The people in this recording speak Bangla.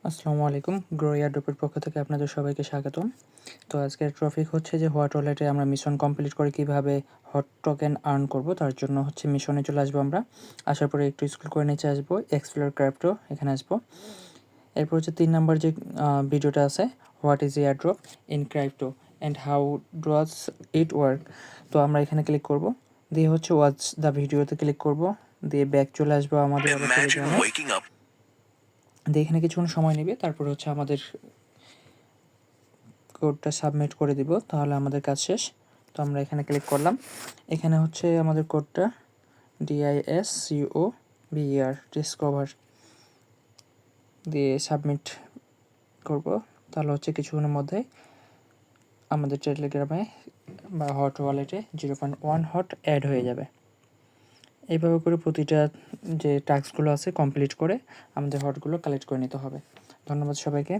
আসসালামু আলাইকুম। গ্রো এয়ারড্রপের পক্ষ থেকে আপনাদের সবাইকে স্বাগতম। তো আজকের টপিক হচ্ছে যে হোয়াট ওয়ালেটে আমরা মিশন কমপ্লিট করে কীভাবে হট টোকেন আর্ন করব। তার জন্য হচ্ছে মিশনে চলে আসবো আমরা। আসার পরে একটু স্ক্রল করে নিচে আসবো, এক্সপ্লোর ক্রিপ্টো এখানে আসবো। এরপর হচ্ছে 3 নাম্বার যে ভিডিওটা আছে, what is airdrop in crypto and how does it work. তো আমরা এখানে ক্লিক করব, দিয়ে হচ্ছে ওয়াচ দ্য ভিডিওতে ক্লিক করব, দিয়ে ব্যাক চলে আসবো আমাদের টেলিগ্রামে। দিয়ে এখানে কিছুক্ষণ সময় নেবে, তারপর হচ্ছে আমাদের কোডটা সাবমিট করে দিব, তাহলে আমাদের কাজ শেষ। তো আমরা এখানে ক্লিক করলাম, এখানে হচ্ছে আমাদের কোডটা DISCOVER ডিসকভার দিয়ে সাবমিট করব। তাহলে হচ্ছে কিছুক্ষণের মধ্যে আমাদের টেলিগ্রামে বা হট ওয়ালেটে 0.1 হট অ্যাড হয়ে যাবে। এইভাবে করে প্রতিটা যে টাস্কগুলো আছে কমপ্লিট করে আমাদের হটগুলো কালেক্ট করে নিতে হবে। ধন্যবাদ সবাইকে।